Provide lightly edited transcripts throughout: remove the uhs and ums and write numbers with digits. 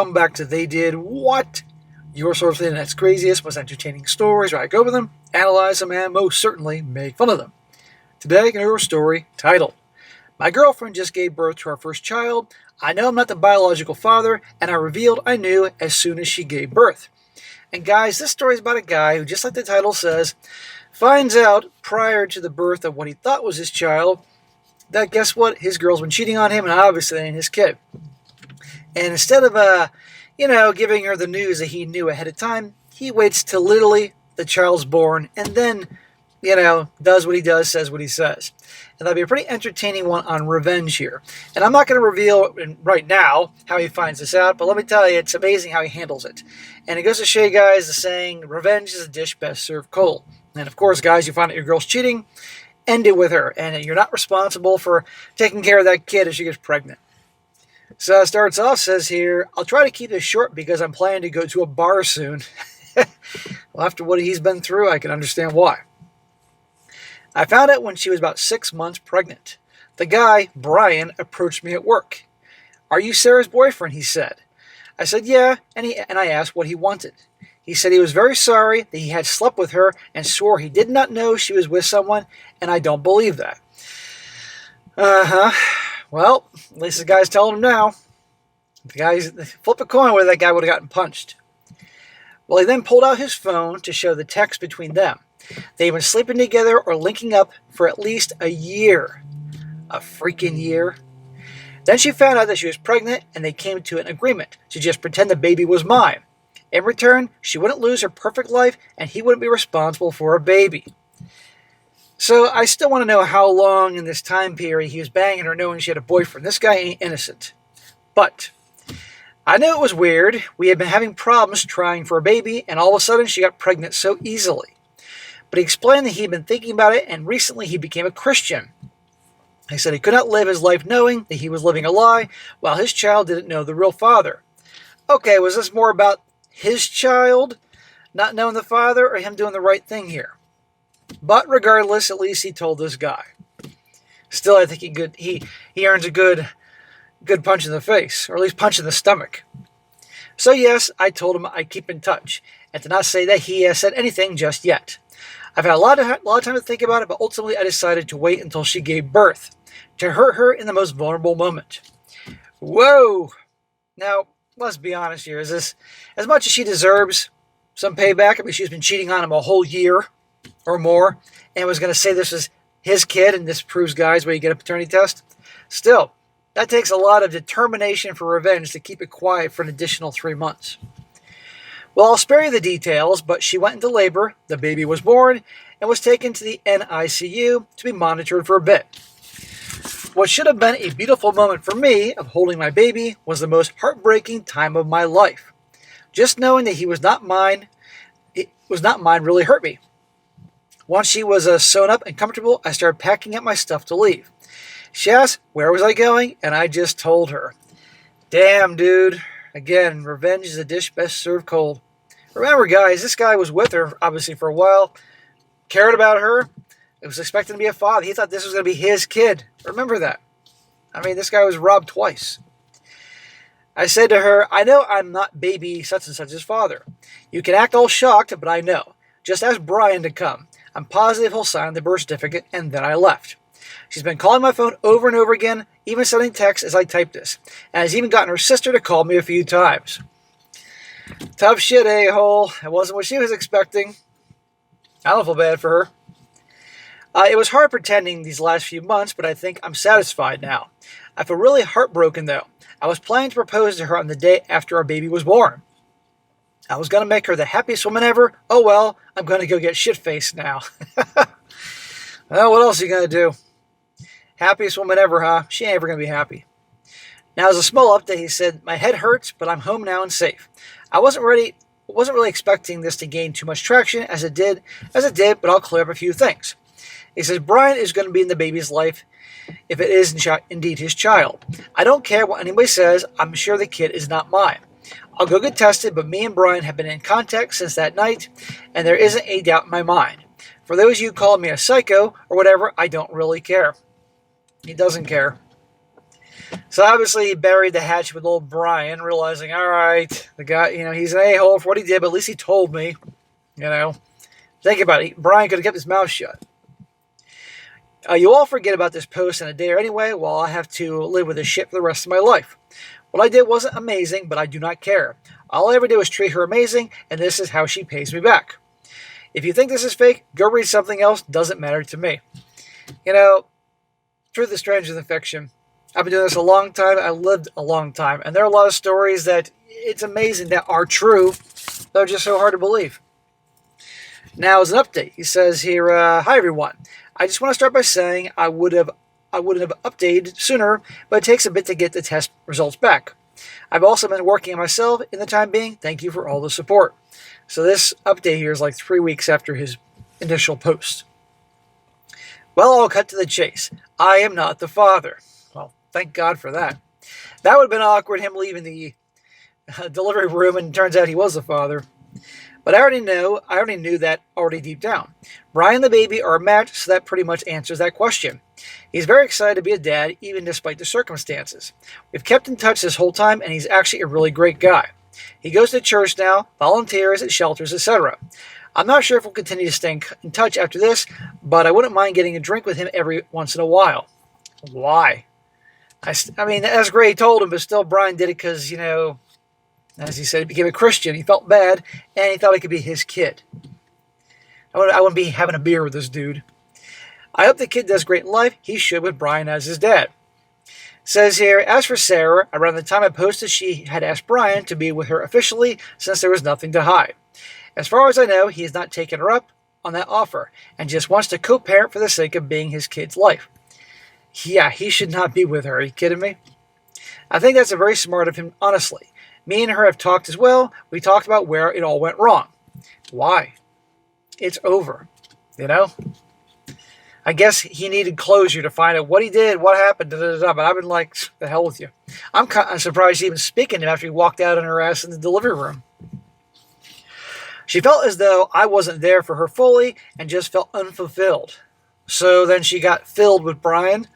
welcome back to They Did What? Your source for the internet's craziest, most entertaining stories where I go over them, analyze them, and most certainly make fun of them. Today, I can hear a story titled, My Girlfriend Just Gave Birth to Our First Child. I know I'm not the biological father, and I revealed I knew as soon as she gave birth. And guys, this story is about a guy who, just like the title says, finds out prior to the birth of what he thought was his child that, guess what, his girl's been cheating on him, and obviously it ain't his kid. And instead of, giving her the news that he knew ahead of time, he waits till literally the child's born and then, does what he does, says what he says. And that'll be a pretty entertaining one on revenge here. And I'm not going to reveal right now how he finds this out, but let me tell you, it's amazing how he handles it. And it goes to show you guys the saying, revenge is a dish best served cold. And of course, guys, you find out your girl's cheating, end it with her. And you're not responsible for taking care of that kid if she gets pregnant. So it starts off, says here, I'll try to keep this short because I'm planning to go to a bar soon. Well, after what he's been through, I can understand why. I found out when she was about 6 months pregnant. The guy, Brian, approached me at work. Are you Sarah's boyfriend? He said. I said, yeah, and I asked what he wanted. He said he was very sorry that he had slept with her and swore he did not know she was with someone, and I don't believe that. Well, at least the guy's telling him now. The guy's flip a coin whether that guy would have gotten punched. Well, he then pulled out his phone to show the text between them. They've been sleeping together or linking up for at least a year. A freaking year. Then she found out that she was pregnant, and they came to an agreement to just pretend the baby was mine. In return, she wouldn't lose her perfect life, and he wouldn't be responsible for her baby. So I still want to know how long in this time period he was banging her knowing she had a boyfriend. This guy ain't innocent. But I knew it was weird. We had been having problems trying for a baby, and all of a sudden she got pregnant so easily. But he explained that he had been thinking about it, and recently he became a Christian. He said he could not live his life knowing that he was living a lie while his child didn't know the real father. Okay, was this more about his child not knowing the father or him doing the right thing here? But regardless, at least he told this guy. Still, I think he earns a good punch in the face, or at least punch in the stomach. So yes, I told him I'd keep in touch, and to not say that he has said anything just yet. I've had a lot of time to think about it, but ultimately I decided to wait until she gave birth, to hurt her in the most vulnerable moment. Whoa! Now, let's be honest here. Is this as much as she deserves some payback? I mean, she's been cheating on him a whole year or more, and was going to say this was his kid, and this proves, guys, where you get a paternity test. Still, that takes a lot of determination for revenge to keep it quiet for an additional 3 months. Well, I'll spare you the details, but she went into labor, the baby was born, and was taken to the NICU to be monitored for a bit. What should have been a beautiful moment for me of holding my baby was the most heartbreaking time of my life. Just knowing that he was not mine, really hurt me. Once she was sewn up and comfortable, I started packing up my stuff to leave. She asked, where was I going? And I just told her. Damn, dude. Again, revenge is a dish best served cold. Remember, guys, this guy was with her, obviously, for a while. Cared about her. He was expecting to be a father. He thought this was going to be his kid. Remember that. I mean, this guy was robbed twice. I said to her, I know I'm not baby such and such's father. You can act all shocked, but I know. Just ask Brian to come. I'm positive he'll sign the birth certificate, and then I left. She's been calling my phone over and over again, even sending texts as I type this, and has even gotten her sister to call me a few times. Tough shit, a-hole. It wasn't what she was expecting. I don't feel bad for her. It was hard pretending these last few months, but I think I'm satisfied now. I feel really heartbroken, though. I was planning to propose to her on the day after our baby was born. I was going to make her the happiest woman ever. Oh well, I'm going to go get shit-faced now. Well, what else are you going to do? Happiest woman ever, huh? She ain't ever going to be happy. Now, as a small update, he said, my head hurts, but I'm home now and safe. I wasn't really expecting this to gain too much traction as it did, but I'll clear up a few things. He says, Brian is going to be in the baby's life if it is indeed his child. I don't care what anybody says. I'm sure the kid is not mine. I'll go get tested, but me and Brian have been in contact since that night, and there isn't a doubt in my mind. For those of you who call me a psycho or whatever, I don't really care. He doesn't care. So obviously he buried the hatchet with old Brian, realizing, all right, the guy, he's an a-hole for what he did, but at least he told me, Think about it. Brian could have kept his mouth shut. You all forget about this post in a day or anyway, while I have to live with this shit for the rest of my life. What I did wasn't amazing, but I do not care. All I ever did was treat her amazing, and this is how she pays me back. If you think this is fake, go read something else. Doesn't matter to me. Truth is stranger than fiction. I've been doing this a long time. I lived a long time. And there are a lot of stories that it's amazing that are true. They're just so hard to believe. Now, as an update, he says here, hi everyone. I just want to start by saying I wouldn't have updated sooner, but it takes a bit to get the test results back. I've also been working on myself in the time being. Thank you for all the support. So this update here is like 3 weeks after his initial post. Well, I'll cut to the chase. I am not the father. Well, thank God for that. That would have been awkward, him leaving the delivery room, and it turns out he was the father. But I already knew that deep down. Brian and the baby are a match, so that pretty much answers that question. He's very excited to be a dad, even despite the circumstances. We've kept in touch this whole time, and he's actually a really great guy. He goes to church now, volunteers at shelters, etc. I'm not sure if we'll continue to stay in touch after this, but I wouldn't mind getting a drink with him every once in a while. Why? I mean, that's great, he told him, but still Brian did it because, as he said, he became a Christian. He felt bad, and he thought he could be his kid. I wouldn't be having a beer with this dude. I hope the kid does great in life. He should with Brian as his dad. Says here, as for Sarah, around the time I posted, she had asked Brian to be with her officially since there was nothing to hide. As far as I know, he has not taken her up on that offer and just wants to co-parent for the sake of being his kid's life. Yeah, he should not be with her. Are you kidding me? I think that's very smart of him, honestly. Me and her have talked as well. We talked about where it all went wrong. Why? It's over. I guess he needed closure to find out what he did, what happened, but I've been like, the hell with you. I'm surprised he's even speaking to him after he walked out on her ass in the delivery room. She felt as though I wasn't there for her fully and just felt unfulfilled. So then she got filled with Brian,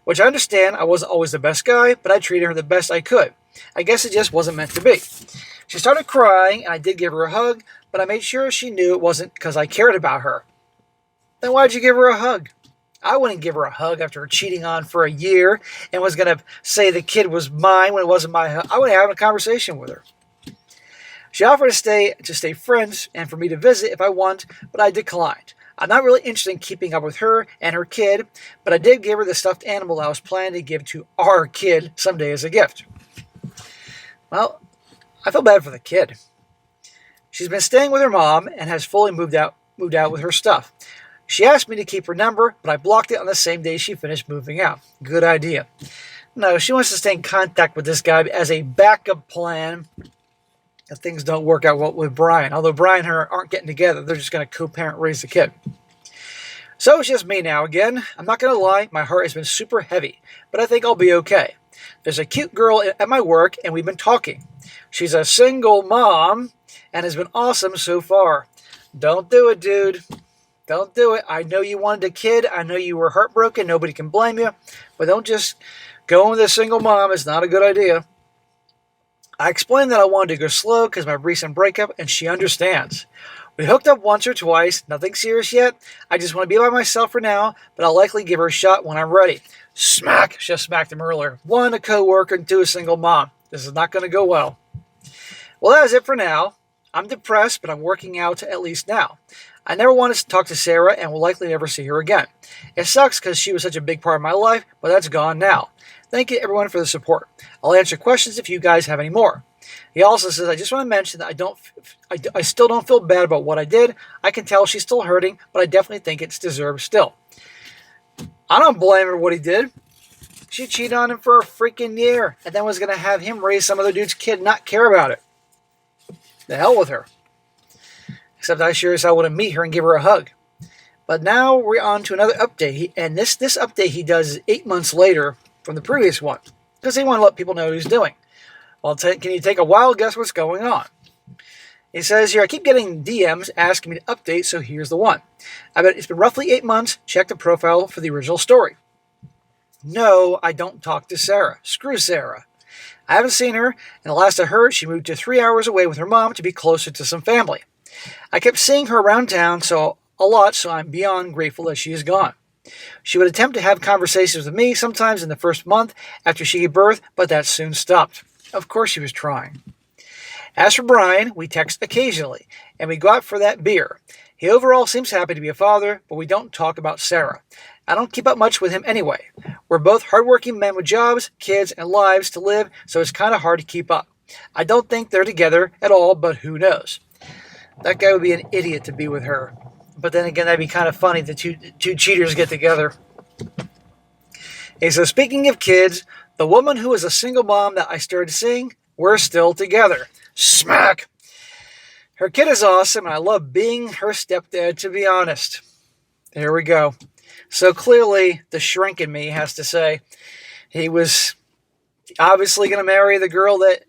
which I understand. I wasn't always the best guy, but I treated her the best I could. I guess it just wasn't meant to be. She started crying, and I did give her a hug, but I made sure she knew it wasn't because I cared about her. Then why'd you give her a hug? I wouldn't give her a hug after her cheating on for a year and was going to say the kid was mine when it wasn't my hug. I wouldn't have a conversation with her. She offered to stay friends and for me to visit if I want, but I declined. I'm not really interested in keeping up with her and her kid, but I did give her the stuffed animal I was planning to give to our kid someday as a gift. Well, I feel bad for the kid. She's been staying with her mom and has fully moved out with her stuff. She asked me to keep her number, but I blocked it on the same day she finished moving out. Good idea. No, she wants to stay in contact with this guy as a backup plan if things don't work out well with Brian. Although Brian and her aren't getting together, they're just going to co-parent raise the kid. So it's just me now again. I'm not going to lie, my heart has been super heavy, but I think I'll be okay. There's a cute girl at my work, and we've been talking. She's a single mom and has been awesome so far. Don't do it, dude. Don't do it. I know you wanted a kid. I know you were heartbroken. Nobody can blame you. But don't just go with a single mom. It's not a good idea. I explained that I wanted to go slow because of my recent breakup, and she understands. We hooked up once or twice. Nothing serious yet. I just want to be by myself for now, but I'll likely give her a shot when I'm ready. Smack. Just smacked him earlier. 1, a coworker, and 2, a single mom. This is not going to go well. Well, that is it for now. I'm depressed, but I'm working out at least now. I never wanted to talk to Sarah and will likely never see her again. It sucks because she was such a big part of my life, but that's gone now. Thank you everyone for the support. I'll answer questions if you guys have any more. He also says, I just want to mention that I still don't feel bad about what I did. I can tell she's still hurting, but I definitely think it's deserved still. I don't blame her for what he did. She cheated on him for a freaking year and then was going to have him raise some other dude's kid and not care about it. The hell with her. Except I sure as hell want to meet her and give her a hug. But now we're on to another update. And this update he does 8 months later from the previous one. Because they want to let people know what he's doing. Well, can you take a wild guess what's going on? He says here, I keep getting DMs asking me to update, so here's the one. I bet it's been roughly 8 months. Check the profile for the original story. No, I don't talk to Sarah. Screw Sarah. I haven't seen her, and the last I heard, she moved to 3 hours away with her mom to be closer to some family. I kept seeing her around town a lot, so I'm beyond grateful that she is gone. She would attempt to have conversations with me sometimes in the first month after she gave birth, but that soon stopped. Of course she was trying. As for Brian, we text occasionally, and we go out for that beer. He overall seems happy to be a father, but we don't talk about Sarah. I don't keep up much with him anyway. We're both hardworking men with jobs, kids, and lives to live, so it's kind of hard to keep up. I don't think they're together at all, but who knows? That guy would be an idiot to be with her. But then again, that'd be kind of funny, the two cheaters get together. Okay, so speaking of kids, the woman who was a single mom that I started seeing, we're still together. Smack! Her kid is awesome, and I love being her stepdad, to be honest. There we go. So clearly, the shrink in me has to say, he was obviously going to marry the girl that,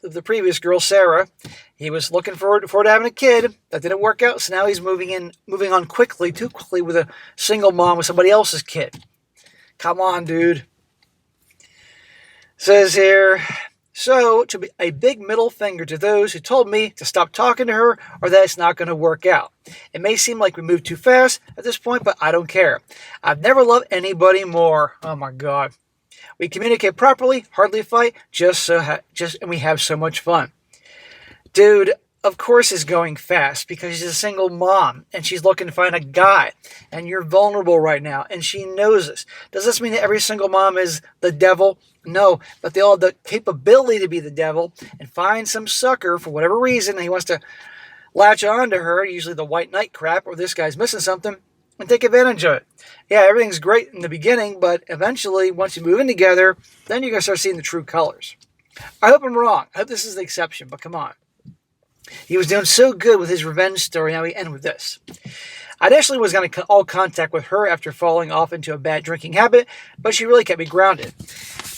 the previous girl, Sarah. He was looking forward to having a kid. That didn't work out, so now he's moving on too quickly with a single mom with somebody else's kid. Come on, dude. Says here, so to be a big middle finger to those who told me to stop talking to her or that it's not going to work out. It may seem like we moved too fast at this point, but I don't care. I've never loved anybody more. Oh my God. We communicate properly, hardly fight, and we have so much fun. Dude, of course is going fast because she's a single mom and she's looking to find a guy and you're vulnerable right now and she knows this. Does this mean that every single mom is the devil? No, but they all have the capability to be the devil and find some sucker for whatever reason and he wants to latch on to her, usually the white knight crap or this guy's missing something, and take advantage of it. Yeah, everything's great in the beginning, but eventually once you move in together, then you're going to start seeing the true colors. I hope I'm wrong. I hope this is the exception, but come on. He was doing so good with his revenge story, now we end with this. I initially was going to cut all contact with her after falling off into a bad drinking habit, but she really kept me grounded.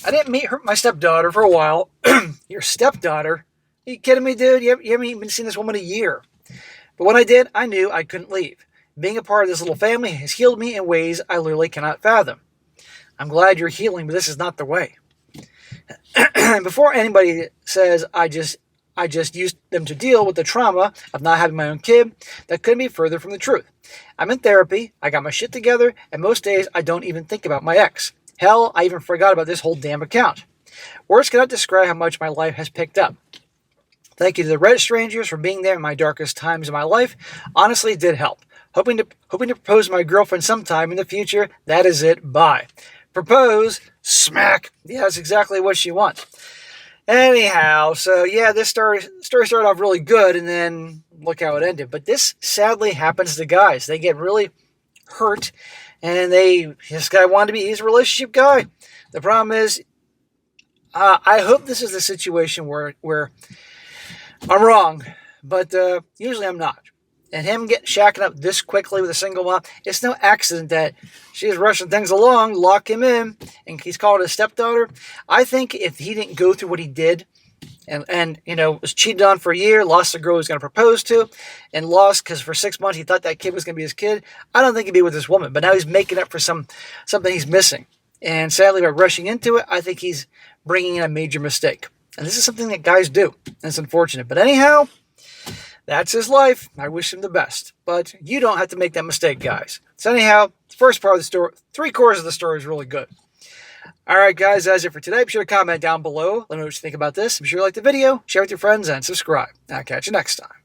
I didn't meet my stepdaughter for a while. Your stepdaughter? Are you kidding me, dude? You haven't even seen this woman a year. But when I did, I knew I couldn't leave. Being a part of this little family has healed me in ways I literally cannot fathom. I'm glad you're healing, but this is not the way. Before anybody says I just used them to deal with the trauma of not having my own kid, that couldn't be further from the truth. I'm in therapy, I got my shit together, and most days I don't even think about my ex. Hell, I even forgot about this whole damn account. Words cannot describe how much my life has picked up. Thank you to the Reddit strangers for being there in my darkest times of my life. Honestly, it did help. Hoping to propose to my girlfriend sometime in the future. That is it. Bye. Propose. Smack. Yeah, that's exactly what she wants. Anyhow, so yeah, this story started off really good, and then look how it ended. But this sadly happens to guys. They get really hurt, and this guy wanted to be, he's a relationship guy. The problem is, I hope this is the situation where I'm wrong, but usually I'm not. And him shacking up this quickly with a single mom, it's no accident that she's rushing things along, lock him in, and he's called his stepdaughter. I think if he didn't go through what he did and was cheated on for a year, lost the girl he was going to propose to, and lost because for 6 months he thought that kid was going to be his kid, I don't think he'd be with this woman. But now he's making up for something he's missing. And sadly, by rushing into it, I think he's bringing in a major mistake. And this is something that guys do. And it's unfortunate. But anyhow, that's his life. I wish him the best. But you don't have to make that mistake, guys. So anyhow, the first part of the story, 3/4 of the story is really good. All right, guys, that's it for today. Be sure to comment down below. Let me know what you think about this. Be sure to like the video, share with your friends, and subscribe. I'll catch you next time.